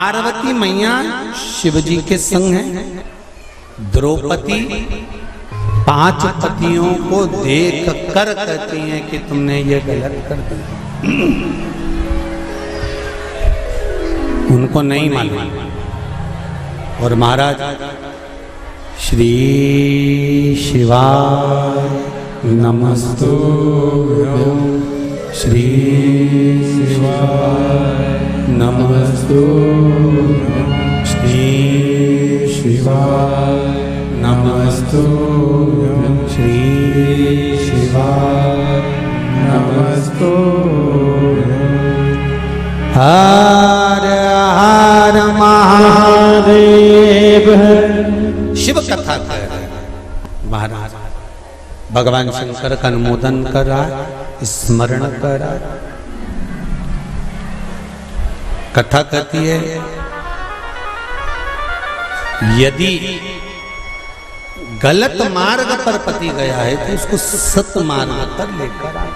पार्वती मैया शिवजी के संग है। द्रौपदी 5 पतियों को देख कर कहती हैं कि तुमने ये गलत कर दिया। उनको नहीं मालूम। और महाराज श्री शिवाय नमस्तुभ्यं, श्री शिवाय नमस्तुभ्यं, श्री शिवाय नमस्तुभ्यं, श्री शिवाय नमस्तुभ्यं। हर हर महादेव। शिव कथा कर रहे महाराज भगवान शंकर का अनुमोदन कर रहा है, स्मरण कर रहा है। कथा कहती है यदि गलत मार्ग पर पति गया है तो उसको सत मार्ग पर लेकर आए।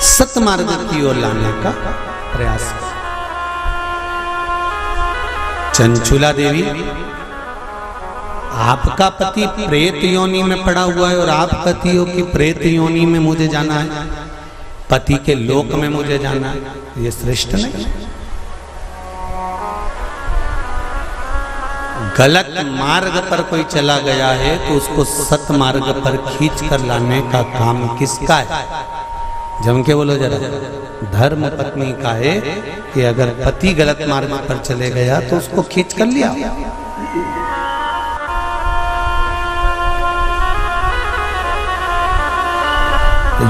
सत मार्ग की ओर लाने का प्रयास। चंचुला देवी, आपका पति प्रेत योनि में पड़ा हुआ है और आप कहती हो कि प्रेत योनि में मुझे जाना है, पति के लोक में मुझे जाना है। ये श्रेष्ठ नहीं। गलत मार्ग पर कोई चला गया है तो उसको सत मार्ग पर खींच कर लाने का काम किसका है? जम के बोलो जरा। धर्म पत्नी का है कि अगर पति गलत मार्ग पर चले गया तो उसको खींच कर लिया।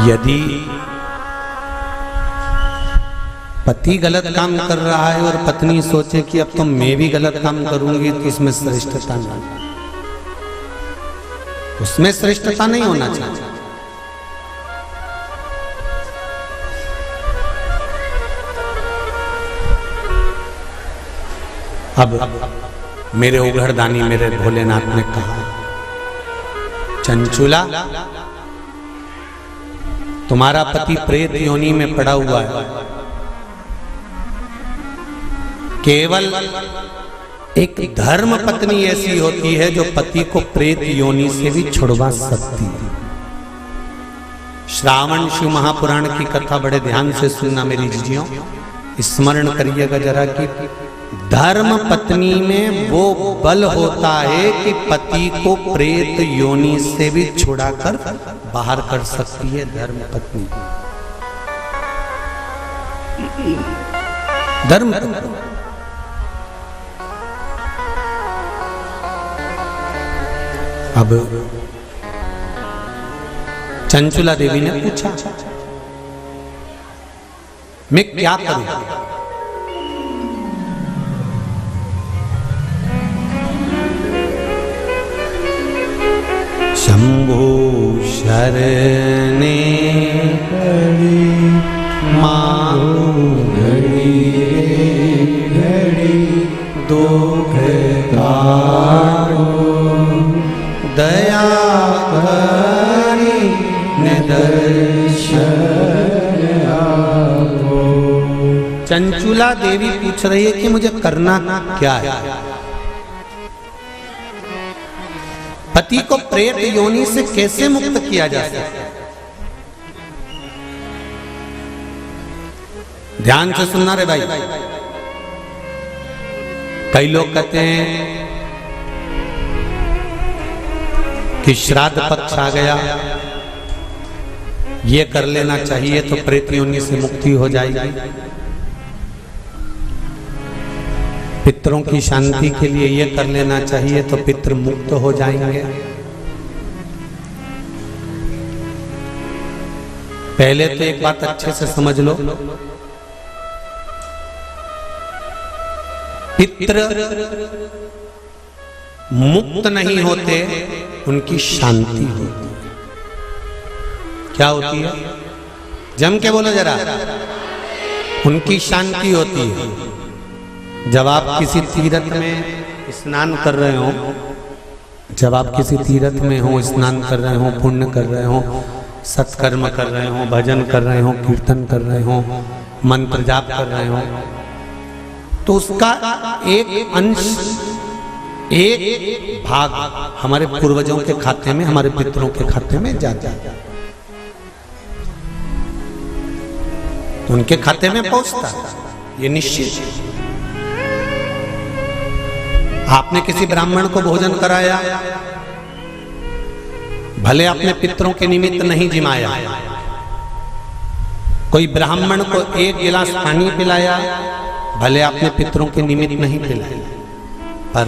यदि पति गलत काम कर रहा है और पत्नी सोचे कि अब तो मैं भी गलत काम करूंगी तो इसमें श्रेष्ठता नहीं, उसमें श्रेष्ठता नहीं होना चाहिए। अब मेरे उघड़दानी मेरे भोलेनाथ ने कहा, चंचुला तुम्हारा पति प्रेत योनि में पड़ा हुआ है। केवल एक धर्म पत्नी ऐसी होती है जो पति को प्रेत योनि से भी छुड़वा सकती है। श्रावण शिव महापुराण की कथा बड़े ध्यान से सुनना मेरी जीजियों, स्मरण करिएगा जरा कि धर्म पत्नी में वो बल होता है कि पति को प्रेत योनि से भी छुड़ाकर बाहर कर सकती है। धर्म पत्नी, धर्म पत्नी। अब चंचुला देवी ने पूछा मैं क्या करूं? शंभो शरणे घड़ी मांगो घड़ी घड़ी दुख काटो दया करी निदर्शन आपो। चंचुला देवी पूछ रही है कि मुझे करना क्या है? पति को प्रेत योनि से कैसे मुक्त किया जा सकता है? ध्यान से सुनना रे भाई। कई लोग कहते हैं कि श्राद्ध पक्ष आ गया, ये कर लेना चाहिए तो प्रेत योनि से मुक्ति हो जाएगी। पितरों की शांति के लिए ये कर लेना चाहिए तो पितृ मुक्त हो जाएंगे। पहले तो एक बात अच्छे से समझ लो, पितृ मुक्त नहीं होते, उनकी शांति होती है। क्या होती है? जम के बोलो जरा। उनकी शांति होती है। जब आप किसी तीर्थ में स्नान कर रहे हो, जब आप किसी तीर्थ में हो, स्नान कर रहे हो, पुण्य कर रहे हो, सत्कर्म कर रहे हो, भजन कर रहे हो, कीर्तन कर रहे हो, मंत्र जाप कर रहे हो, तो उसका एक अंश, एक भाग हमारे पूर्वजों के खाते में, हमारे पितरों के खाते में जाता है, उनके खाते में पहुंचता है, ये निश्चित है। आपने किसी ब्राह्मण को भोजन कराया, भले आपने पितरों के निमित्त नहीं जिमाया, कोई ब्राह्मण को एक गिलास पानी पिलाया, भले आपने पितरों के निमित्त नहीं पिलाया, पर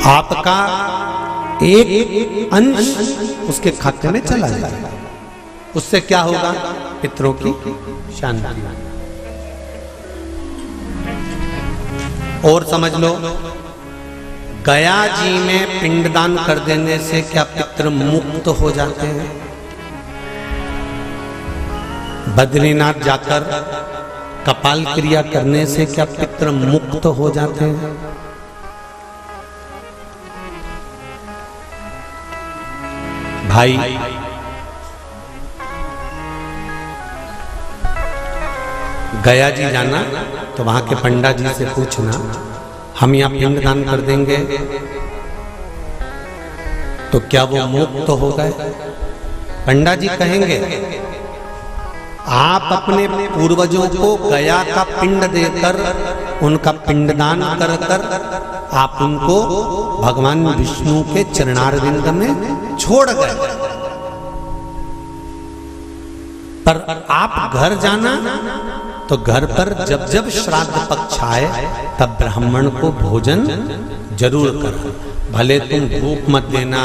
आपका एक अंश उसके खाते में चला जाएगा। उससे क्या होगा? पितरों की शांति। और समझ लो, गया जी में पिंडदान कर देने से क्या पितृ मुक्त हो जाते हैं? बद्रीनाथ जाकर कपाल क्रिया करने से क्या पितृ मुक्त हो जाते हैं? भाई, गया जी जाना तो वहां के पंडा जी से पूछना, हम यहाँ पिंडदान कर देंगे तो क्या वो मुक्त हो गए? पंडा जी कहेंगे, आप अपने पूर्वजों को गया का पिंड देकर, उनका पिंडदान कर कर आप उनको भगवान विष्णु के चरणारविंद में छोड़ गए, पर आप घर जाना तो घर पर जब जब श्राद्ध पक्ष आए तब ब्राह्मण को भोजन जरूर करो। भले तुम भूख मत देना,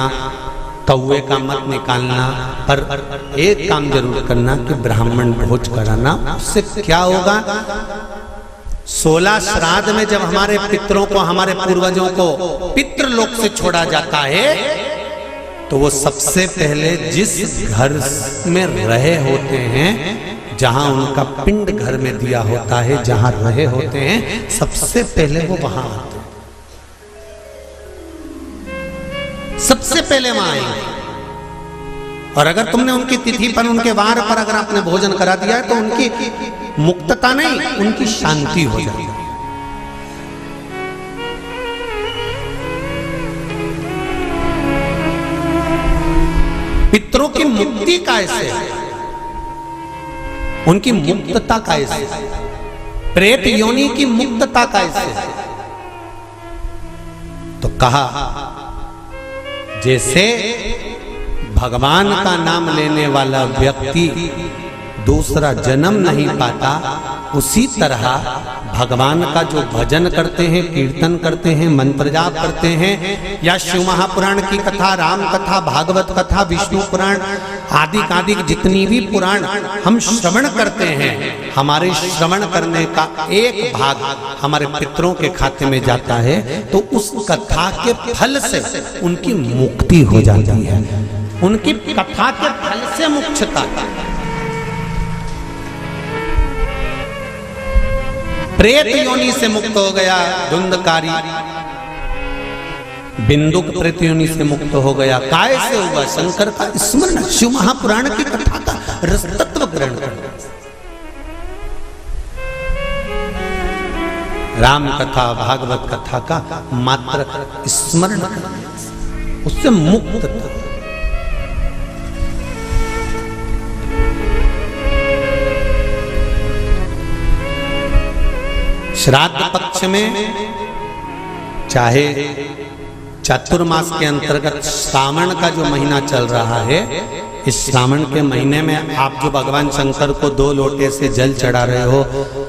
कौवे का मत निकालना, पर एक काम जरूर करना कि ब्राह्मण भोज कराना। उससे क्या होगा? 16 श्राद्ध में जब हमारे पितरों को, हमारे पूर्वजों को पितृलोक से छोड़ा जाता है, तो वो सबसे पहले जिस घर में रहे होते हैं, जहां उनका पिंड घर में दिया होता है, जहां रहे होते हैं, सबसे पहले वो वहां आते हैं, सबसे पहले वहां आएंगे। और अगर तुमने उनकी तिथि पर, उनके वार पर अगर आपने भोजन करा दिया है, तो उनकी मुक्तता नहीं, उनकी शांति हो जाती है। पितरों की मुक्ति कैसे है? उनकी मुक्तता कैसे? प्रेत योनि की मुक्तता कैसे? तो कहा, जैसे भगवान का नाम लेने वाला व्यक्ति दूसरा जन्म नहीं पाता, उसी तरह भगवान का जो भजन करते हैं, कीर्तन करते हैं, मंत्र जाप करते हैं, या शिव महापुराण की कथा, राम कथा, भागवत कथा, विष्णु पुराण आदि आदि जितनी भी पुराण हम श्रवण करते हैं, हमारे श्रवण करने का एक भाग हमारे पितरों के खाते में जाता है, तो उस कथा के फल से उनकी मुक्ति हो जाती है। उनकी कथा के फल से मुक्तता। प्रेत योनि से मुक्त हो गया धुंधकारी, बिंदुक प्रेत योनि से मुक्त हो गया। काय से होगा? शंकर का स्मरण, शिव महापुराण की कथा का रस तत्व ग्रहण करना, राम कथा, भागवत कथा का मात्र स्मरण करना, उससे मुक्त। श्राद्ध पक्ष में, चाहे चातुर्मास के अंतर्गत श्रावण का जो महीना चल रहा है, इस श्रावण के महीने में आप जो भगवान शंकर को 2 लोटे से जल चढ़ा रहे हो,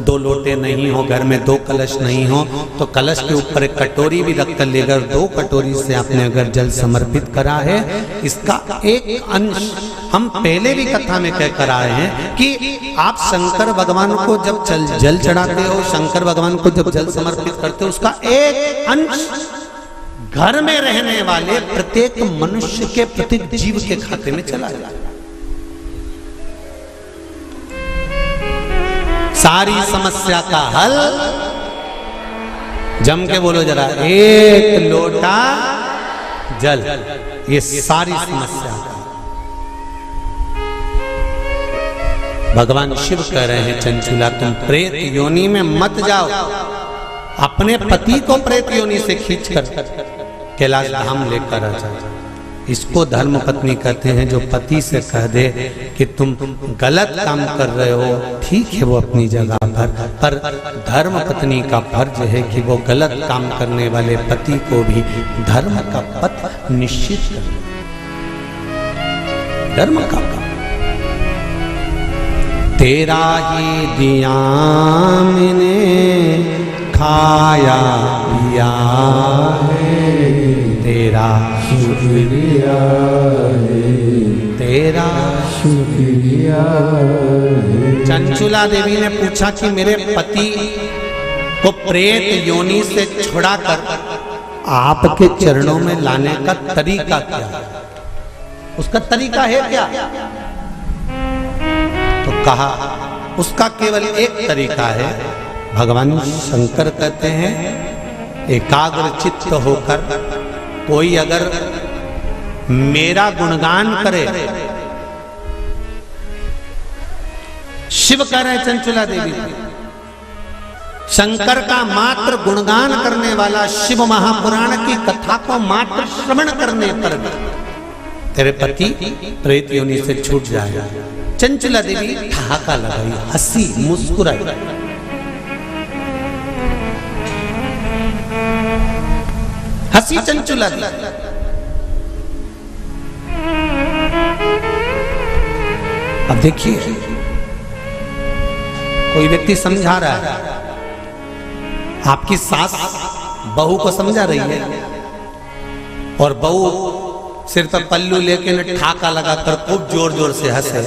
2 लोटे नहीं हो, घर में 2 कलश नहीं हो, तो कलश के ऊपर एक कटोरी भी रखकर लेकर 2 कटोरी से आपने अगर जल समर्पित करा है, इसका एक अंश हम पहले भी कथा में कह कर आए हैं कि आप शंकर भगवान को जब जल चढ़ाते हो, शंकर भगवान को जब जल समर्पित करते हो, उसका एक अंश घर में रहने वाले प्रत्येक मनुष्य के, प्रत्येक जीव के खाते में चला जाए। सारी समस्या का हल, जम के बोलो जरा, एक लोटा जल। ये सारी समस्या का भगवान शिव कह रहे हैं, चंचुला तुम प्रेत योनि में मत जाओ, अपने पति को प्रेत योनि से खींचकर कैलाश धाम लेकर आ जाओ। इसको धर्म पत्नी कहते हैं। जो पति से कह दे कि तुम गलत काम कर रहे हो, ठीक है वो अपनी जगह पर धर्म पत्नी का फर्ज है कि वो गलत काम करने वाले पति को भी धर्म का पथ निश्चित करे। धर्म का तेरा ही दिया मैंने खाया पिया है, तेरा शुक्रिया है, तेरा शुक्रिया है। चंचुला देवी ने पूछा कि मेरे पति को प्रेत योनि से छुड़ाकर आपके चरणों में लाने का तरीका क्या है? उसका तरीका है क्या? तो कहा उसका केवल एक तरीका है। भगवान शंकर कहते हैं एकाग्र चित्त होकर कोई अगर मेरा गुणगान करे, शिव कह रहे चंचुला देवी, शंकर का मात्र गुणगान करने वाला, शिव महापुराण की कथा को मात्र श्रवण करने पर तेरे पति प्रेत योनि से छूट जाएगा। चंचुला देवी ठहाका लगाई, हंसी, मुस्कुराई। हंसी चंचुला देवी। अब देखिए कोई व्यक्ति समझा रहा है, आपकी सास बहू को समझा रही है और बहू सिर पर पल्लू लेके न ठाका लगाकर खूब जोर जोर से हंसे,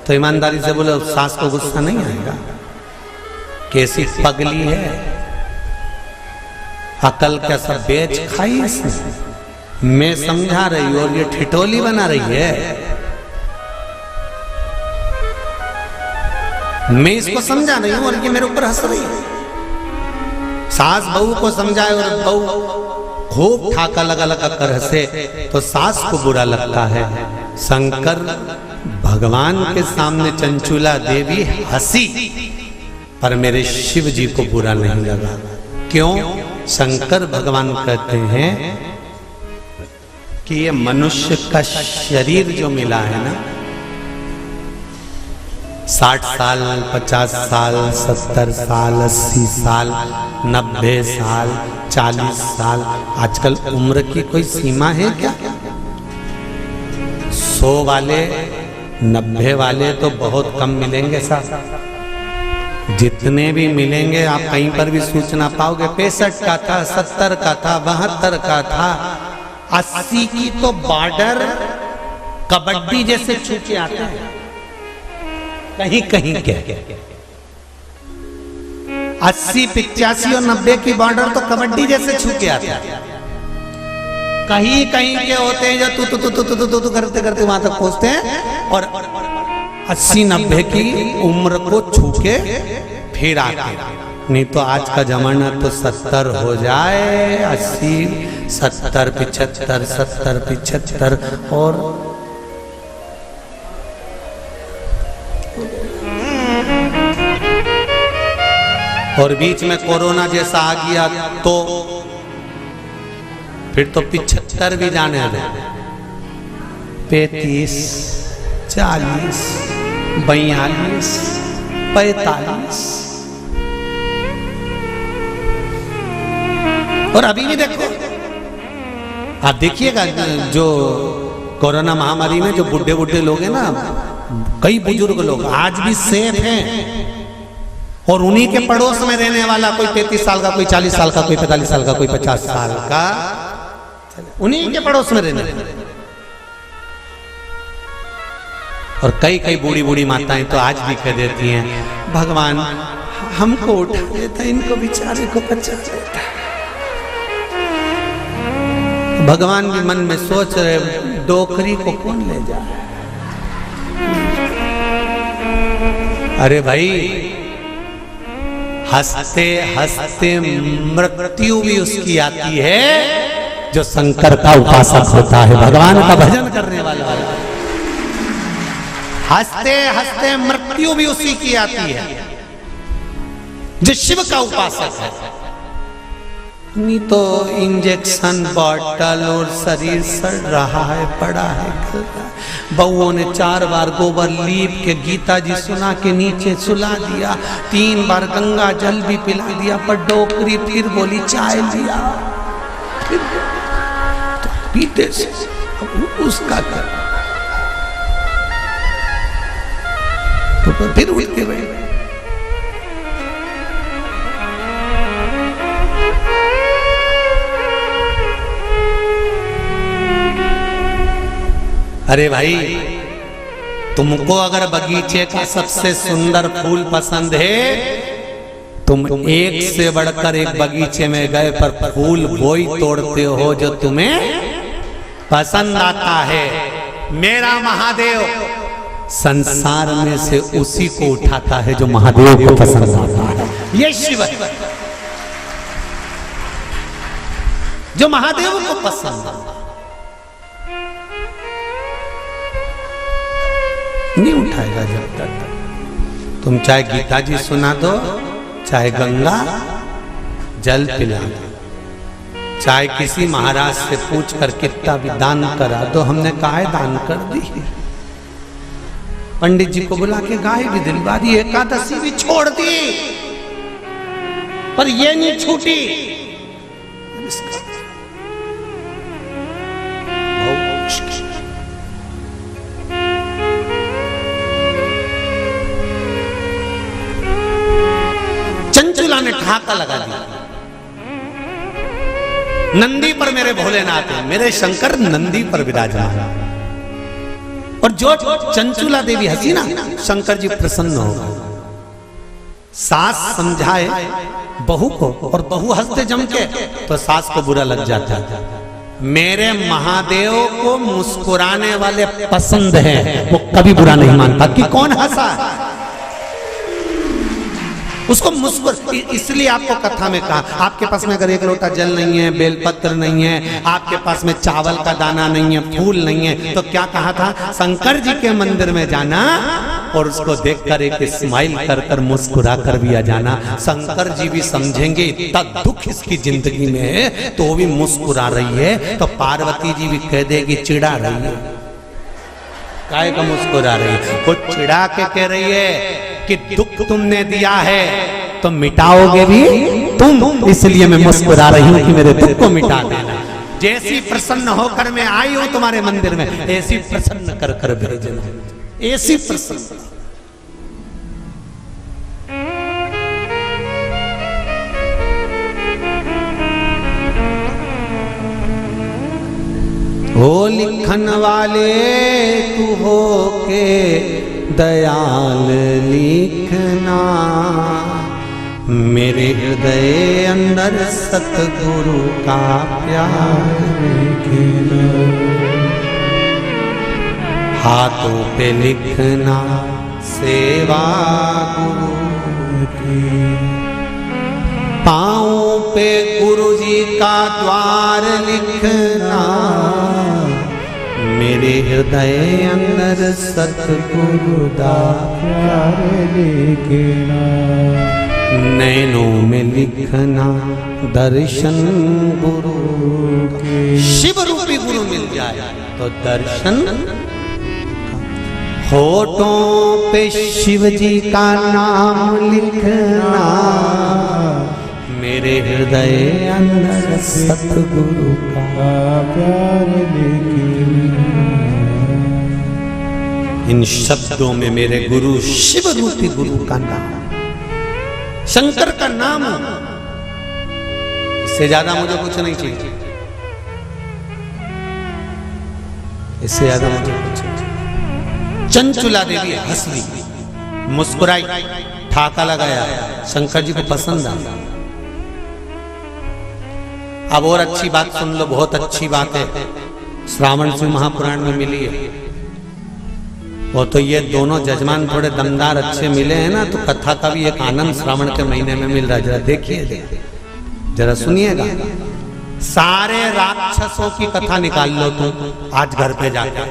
तो ईमानदारी से बोले सास को गुस्सा नहीं आएगा? कैसी पगली है, अकल क्या सब बेच खाई इसने। मैं समझा रही हूं और ये ठिठोली बना रही है। मैं इसको समझा रही हूं और ये मेरे ऊपर हंस रही है। सास बहू को समझाए और बहू खूब ठाका लगा लगा कर हंसे तो सास को बुरा लगता है। शंकर भगवान के सामने चंचुला देवी हंसी, पर मेरे शिव जी को बुरा नहीं लगा। क्यों? शंकर भगवान कहते हैं कि ये मनुष्य का शरीर जो मिला है ना, 60 साल, 50 साल, 70 साल, 80 साल, 90 साल, 40 साल, आजकल उम्र की कोई सीमा है क्या? 100 वाले, 90 वाले तो बहुत कम मिलेंगे साहब। जितने भी मिलेंगे आप कहीं पर भी सूचना पाओगे 65 का था, 70 का था, 72 का था, 80 की तो बॉर्डर कबड्डी जैसे छूके आते हैं कहीं कहीं के। 80, 85 और 90 की बॉर्डर तो कबड्डी जैसे छूके आते हैं। कहीं कहीं के होते हैं जो तू करते करते वहां तक पहुंचते हैं और 80-90 की उम्र को छू के फिर आते। नहीं तो आज का जमाना तो 70 हो जाए, 80, 70, 75, 70, 75 और बीच में कोरोना जैसा आ गया तो फिर तो 75 भी जाने लगे। 35, 40, 42, 45 और अभी भी देखो, आप देखिएगा जो कोरोना महामारी में जो बुढ़े बुढ़े लोग हैं ना, कई बुजुर्ग लोग आज भी सेफ हैं और उन्हीं के पड़ोस में रहने वाला कोई 33 साल का, कोई 40 साल का, कोई 45 साल का, कोई 50 साल का, उन्हीं के पड़ोस में रहने वाला। और कई कई बूढ़ी बूढ़ी माताएं तो आज भी कह देती हैं, भगवान हमको उठा देता, इनको बेचारे को बचा देता। भगवान भी मन में सोच रहे, डोकरी को कौन ले जाए? अरे भाई, हंसते हंसते मृत्यु भी उसकी आती है जो शंकर का उपासक होता है, भगवान का भजन करने वाला है। हंसते हंसते मृत्यु भी उसी की आती है जो शिव का उपासक है। नहीं तो इंजेक्शन बॉटल और शरीर सड़ रहा है, पड़ा है। बउओं ने 4 बार गोबर लीप के गीता जी सुना के नीचे सुला दिया, 3 बार गंगा जल भी पिला दिया, पर डोकरी फिर बोली चाय लिया, फिर तो पीते से उसका कर तो फिर उठ के बैठ। अरे भाई, तुमको अगर बगीचे का सबसे सुंदर फूल पसंद है, तुम एक से बढ़कर एक बगीचे में गए, पर फूल वही तोड़ते हो जो तुम्हें पसंद आता है। मेरा महादेव संसार में से उसी को उठाता है जो महादेव को पसंद आता है। ये शिव है जो महादेव को पसंद आता है। नहीं उठाएगा जब तक तुम चाहे गीता जी सुना दो, चाहे गंगा जल पिला दो, चाहे किसी महाराज से पूछ कर कितना भी दान करा दो। हमने काहे दान कर दी, पंडित जी को बुला के गाय भी दिलवा दी, एकादशी भी छोड़ दी, पर ये नहीं छूटी। चंचुला ने ठहाका लगा दिया, नंदी पर मेरे भोलेनाथ है, मेरे शंकर नंदी पर विराजमान। और जो चंचुला देवी हंसी ना, शंकर जी प्रसन्न हो गए। सास समझाए बहू को और बहू हंसते जम के, तो सास को बुरा लग जाता है। मेरे महादेव को मुस्कुराने वाले पसंद हैं, वो कभी बुरा नहीं मानता कि कौन हंसा, उसको मुस्कुर। इसलिए आपको कथा में कहा, आपके पास में अगर एक लोटा जल नहीं है, बेलपत्र नहीं है, आपके पास में चावल का दाना नहीं है, फूल नहीं है, तो क्या कहा था, शंकर जी के मंदिर में जाना और उसको देखकर एक स्माइल कर कर मुस्कुरा कर भी आ जाना। शंकर जी भी समझेंगे इतना दुख इसकी जिंदगी में है, तो वो भी मुस्कुरा रही है, तो पार्वती जी भी कह देगी चिढ़ा रही है। काय का मुस्कुरा रही है, वो चिढ़ा के कह रही है कि दुख तुमने दिया है तो मिटाओगे भी तुम, इसलिए मैं मुस्कुरा रही हूं कि मेरे दुख को मिटा देना। जैसी प्रसन्न होकर मैं आई हूं तुम्हारे मंदिर में, ऐसी प्रसन्न कर कर भेजना, ऐसी प्रसन्न। हो लिखन वाले तू हो के दयाल लिखना, मेरे हृदय अंदर सतगुरु का प्यार लिखना, हाथों पे लिखना सेवा गुरु की, पाँवों पे गुरु जी का द्वार लिखना, मेरे हृदय अंदर सतगुरु का प्यार लिखना, नैनों में लिखना दर्शन गुरु के। शिव रूपी गुरु मिल जाए तो दर्शन, होठों पे शिव जी का नाम लिखना, मेरे हृदय अंदर सतगुरु का प्यार लिखना। इन शब्दों में मेरे गुरु शिव रूपी गुरु का नाम, शंकर का नाम, इससे ज्यादा मुझे कुछ नहीं चाहिए, इससे ज्यादा मुझे कुछ नहीं। चंचुला देवी हंस ली, मुस्कुराई, ठाका लगाया, शंकर जी को पसंद आया। अब और अच्छी बात सुन लो, बहुत अच्छी बात है, श्रावण शिव महापुराण में मिली है। वो तो ये दोनों जजमान थोड़े दमदार अच्छे मिले हैं ना, तो कथा का भी एक आनंद श्रावण के महीने में मिल रहा है। जरा देखिए, जरा सुनिएगा। सारे राक्षसों की कथा निकाल लो तुम आज घर पे जाकर,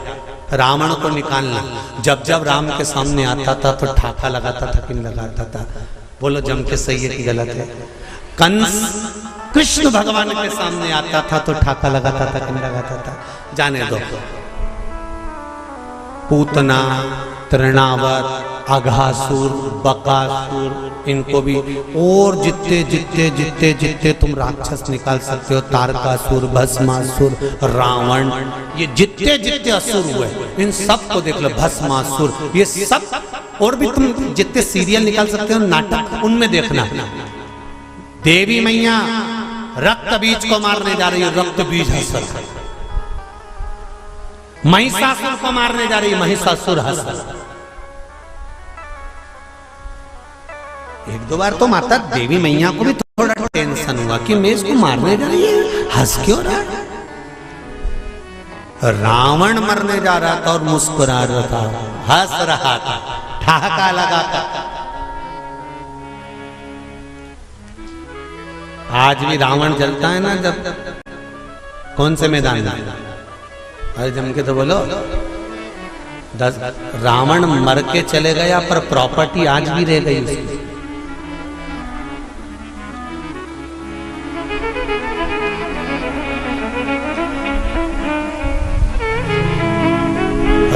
रावण को निकालना। जब जब राम के सामने आता था तो ठाका लगाता था कि नहीं लगाता था? बोलो जम के सही है कि गलत है? कंस कृष्ण भगवान के सामने आता था तो ठाका लगाता था कि नहीं लगाता था? जाने दो। पूतना, तृणावर्त, अघासुर, बकासुर, इनको भी, और जितने जितने जितने जितने तुम राक्षस निकाल सकते हो, तारकासुर, भस्मासुर, रावण, ये जितने जितने असुर हुए इन सब को देख लो। भस्मासुर, ये सब, और भी तुम जितने सीरियल निकाल सकते हो, नाटक, उनमें देखना। देवी मैया रक्त बीज को मारने जा रही है, रक्त बीज हंसर। महिषासुर को मारने जा रही है, महिषासुर हंसर। एक दो बार तो माता देवी मैया को भी थोड़ा टेंशन हुआ कि मैं इसको मारने जा रही है, हंस क्यों रहा है? रावण मरने जा रहा था और मुस्कुरा रहा था, हंस रहा था, ठहाका लगाकर। आज भी रावण जलता है ना, जब कौन से मैदान में? अरे जम के तो बोलो। रावण मर के चले गया पर प्रॉपर्टी आज भी रह गई उसकी।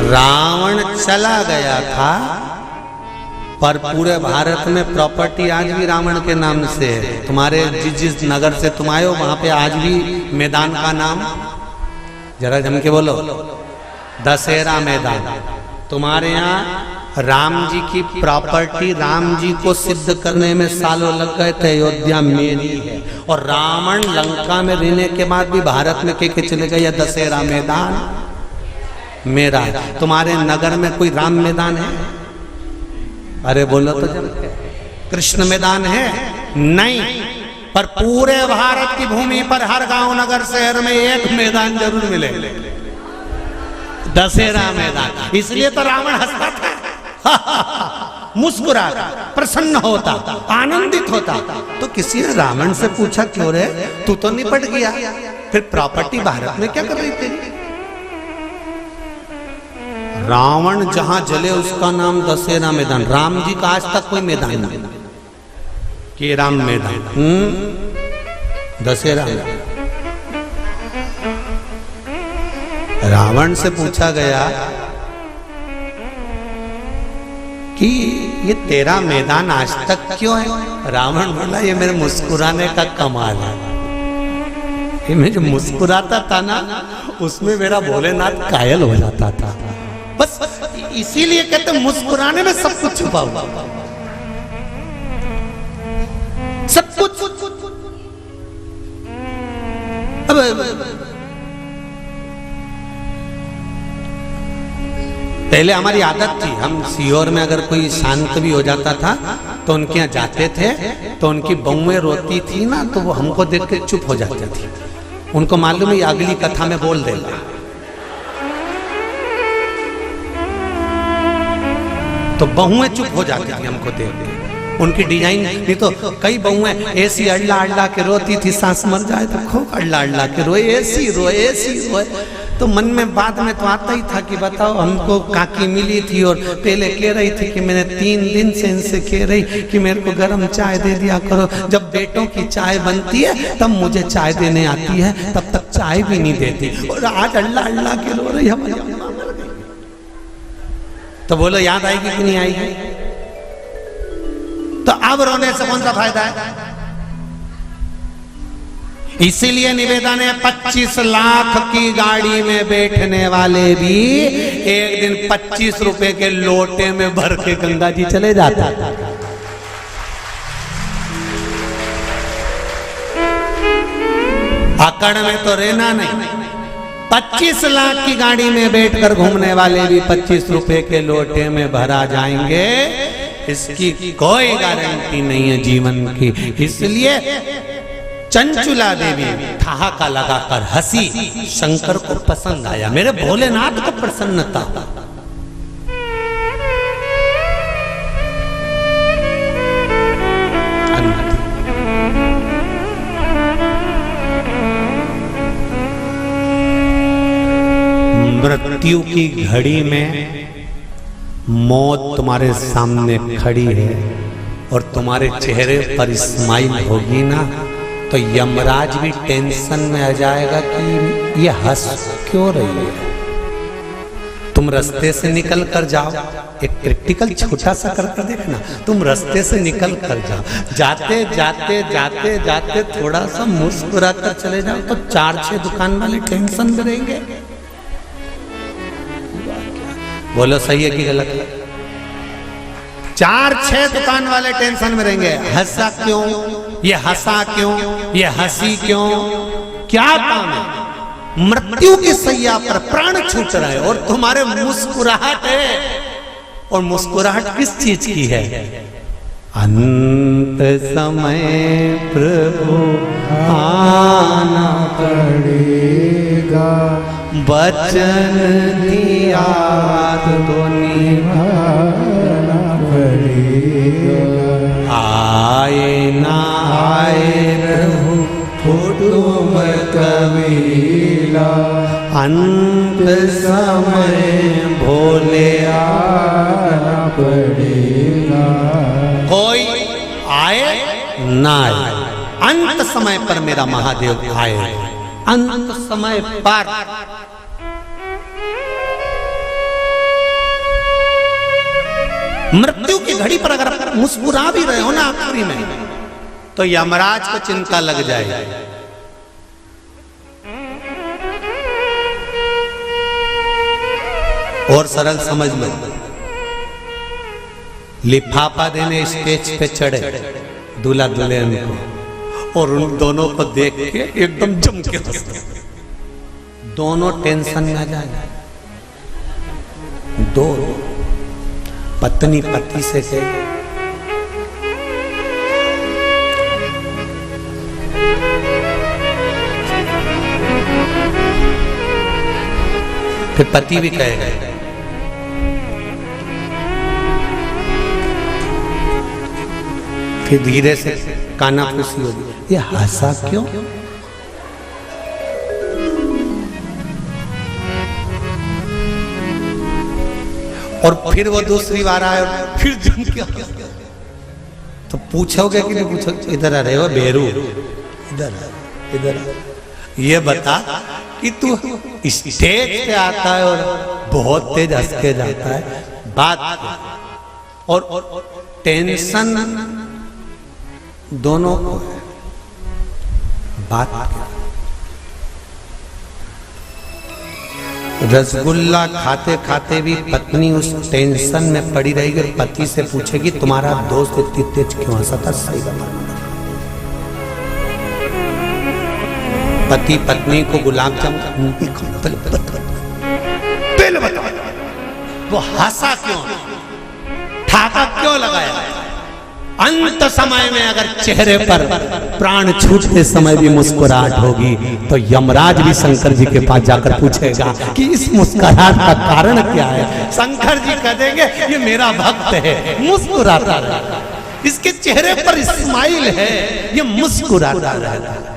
रावण चला गया था पर पूरे भारत में प्रॉपर्टी आज भी रावण के नाम से है। तुम्हारे जिस नगर से तुम आए हो वहां पे आज भी मैदान का नाम, जरा जम के बोलो, दशहरा मैदान। तुम्हारे यहाँ राम जी की प्रॉपर्टी, राम जी को सिद्ध करने में सालों लग गए थे। अयोध्या मेरी है, और रावण लंका में रहने के बाद भी भारत में के चले गए, दशहरा मैदान मेरा। तुम्हारे नगर में कोई राम मैदान है? अरे बोलो तो जब कृष्ण मैदान है? नहीं, पर पूरे भारत की भूमि पर हर गांव, नगर, शहर में एक मैदान जरूर मिले, दशहरा मैदान। इसलिए तो रावण हंसता था, मुस्कुराता, प्रसन्न होता, आनंदित होता। तो किसी ने रावण से पूछा, क्यों रे, तू तो निपट गया, फिर प्रॉपर्टी भारत में क्या कर रही थी? रावण जहां जले उसका नाम दशहरा मैदान। राम जी का आज तक कोई मैदान नहीं कि राम मैदान, दशहरा। रावण से पूछा गया कि ये तेरा मैदान आज तक क्यों है? रावण बोला, ये मेरे मुस्कुराने का कमाल है। ये मैं जो मुस्कुराता था ना, उसमें मेरा भोलेनाथ कायल हो जाता था। बस इसीलिए कहते मुस्कुराने में सब कुछ छुपा हुआ, सब कुछ। अब पहले हमारी आदत थी, हम सीहोर में अगर कोई शांत भी हो जाता था तो उनके यहाँ जाते थे, तो उनकी बहुएं रोती थी ना, तो वो हमको देख के चुप हो जाती थी। उनको मालूम है अगली कथा में बोल देगा, तो बहुएं चुप हो जाती थी हमको देख के। उनकी डिजाइन नहीं तो कई बहुएं ऐसी अल्ला अल्ला के रोती थी, सांस मर जाए तो खूब अल्ला अल्ला के रोए, ऐसी रोए, ऐसी रोए। तो मन में बाद में तो आता ही था कि बताओ, हमको काकी मिली थी और पहले कह रही थी कि मैंने 3 दिन से इनसे कह रही कि मेरे को गर्म चाय दे दिया करो। जब बेटों की चाय बनती है तब मुझे चाय देने आती है, तब तक चाय भी नहीं देती, और आज अल्लाह अल्लाह के रो रही हमारी। तो बोलो याद आएगी कि नहीं आएगी? तो अब रोने से कौन सा फायदा है? इसीलिए निवेदन है, 25 लाख की गाड़ी में बैठने वाले भी एक दिन 25 रुपए के लोटे में भर के गंगा जी चले जाता था। अकड़ में तो रहना नहीं। 25 लाख की गाड़ी में बैठकर घूमने वाले भी 25 रुपए के लोटे में भरा जाएंगे, इसकी कोई गारंटी नहीं है जीवन की। इसलिए चंचुला देवी ठहाका लगाकर हंसी, शंकर को पसंद आया, मेरे भोलेनाथ को प्रसन्नता। मृत्यु की घड़ी में मौत तुम्हारे सामने खड़ी है और तुम्हारे चेहरे पर स्माइल होगी ना, तो यमराज भी टेंशन में आ जाएगा कि ये हंस क्यों रही है। तुम रास्ते से निकल कर जाओ, एक प्रैक्टिकल छोटा सा करके देखना, तुम रास्ते से निकल कर जाओ, जाते जाते जाते जाते थोड़ा सा मुस्कुरा कर चले जाओ तो 4-6 दुकान वाले टेंशन में रहेंगे। बोलो सही है कि गलत है? 4-6 दुकान वाले टेंशन में रहेंगे, हंसा क्यों, ये हंसा क्यों, ये हंसी क्यों, क्या काम है? मृत्यु की सैया पर प्राण छूट रहा है और तुम्हारे मुस्कुराहट है, और मुस्कुराहट किस चीज की है? अंत समय प्रभु आना पड़ेगा, वचन दिया तो निभाना पड़ेगा, आए ना आए प्रभु कुटुंब कबीला, अंत समय भोले आना पड़ेगा। कोई आए ना आए, अंत समय पर मेरा महादेव आए, अंत समय पर। मृत्यु की घड़ी पर अगर मुस्कुरा भी रहे हो ना आखिरी में, तो यमराज को चिंता लग जाएगी। और सरल समझ लो, लिफाफा देने स्टेज पे चढ़े दूल्हा दुल्हन को, और उन दोनों को देख के एकदम जम के हंसते, दोनों टेंशन में आ जाए। दो पत्नी पति से कहे, फिर पति भी कहेगा, फिर धीरे से काना फूसी होगी, ये हंसा क्यों? और फिर वो दूसरी बार आए और फिर जम के तो पूछोगे कि नहीं पूछोगे? इधर आ रहे हो बेरू, इधर इधर ये बता कि तू स्टेज पे आता है और बहुत तेज हंस के जाता है, बात और टेंशन दोनों को है, बात क्या? रसगुल्ला खाते खाते भी पत्नी उस टेंशन में पड़ी रहेगी और पति से पूछेगी तुम्हारा दोस्त इतनी तेज क्यों हंसा था? सही बता। पति पत्नी को गुलाब जामुन पहले बता, वो हंसा क्यों, ठाका क्यों लगाया? अंत समय में अगर चेहरे पर प्राण छूटते समय भी मुस्कुराहट होगी तो यमराज भी शंकर जी के पास जाकर पूछेगा कि इस मुस्कुराहट का कारण क्या है। शंकर जी कह देंगे ये मेरा भक्त है, मुस्कुराता है, इसके चेहरे पर स्माइल है, ये मुस्कुराता रहता है।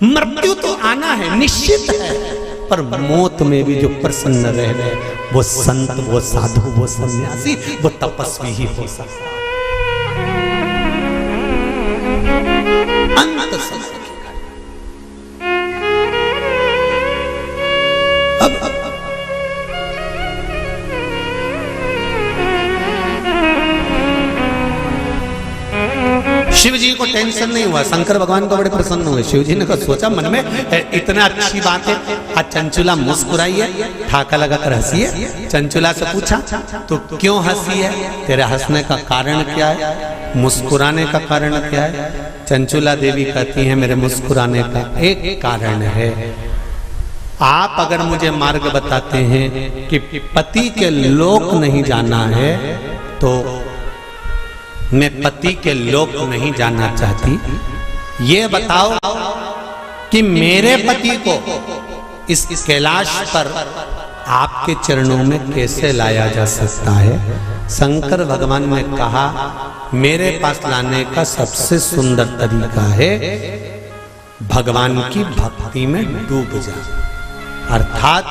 मृत्यु तो आना है, निश्चित है, पर मौत में भी जो प्रसन्न रह रहे वो संत, वो साधु, वो सन्यासी, वो तपस्वी ही हो सकता है। अंत समय अब शिव जी को टेंशन नहीं हुआ, शंकर भगवान को बड़े प्रसन्न हुए। शिव जी ने कहा सोचा मन में इतना अच्छी बात है, आज चंचुला मुस्कुराई है, ठाका लगाकर हंसी है। चंचुला से पूछा तो क्यों हंसी है, तेरे हंसने का कारण क्या है, मुस्कुराने का कारण क्या है? चंचुला देवी कहती है मेरे मुस्कुराने का एक कारण है, आप अगर मुझे मार्ग बताते हैं कि पति के लोक नहीं जाना है तो मैं पति के लोक नहीं जाना चाहती। ये बताओ कि मेरे पति को इस कैलाश पर आपके चरणों में कैसे लाया जा सकता है? शंकर भगवान ने कहा मेरे पास लाने का सबसे सुंदर तरीका है भगवान की भक्ति में डूब जा, अर्थात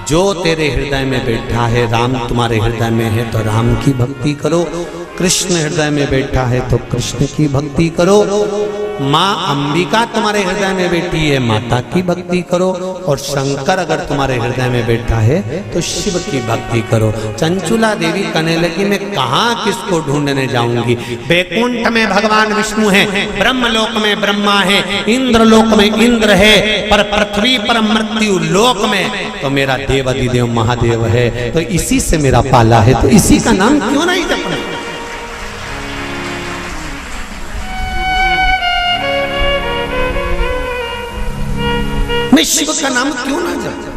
जो तेरे हृदय में बैठा है, राम तुम्हारे हृदय में है तो राम की भक्ति करो, कृष्ण हृदय में बैठा है तो कृष्ण की भक्ति करो, माँ अंबिका तुम्हारे हृदय में बैठी है, माता की भक्ति करो, और शंकर अगर तुम्हारे हृदय में बैठा है तो शिव की भक्ति करो। चंचुला देवी कहने लगी मैं कहाँ किसको ढूंढने जाऊंगी, बैकुंठ में भगवान विष्णु है, ब्रह्मलोक में ब्रह्मा है, इंद्रलोक में इंद्र है, पर पृथ्वी पर मृत्यु लोक में तो मेरा देवाधिदेव महादेव है, तो इसी से मेरा पाला है, तो इसी का नाम क्यों नहीं जपना। मैं शिव का नाम क्यों ना जपूं।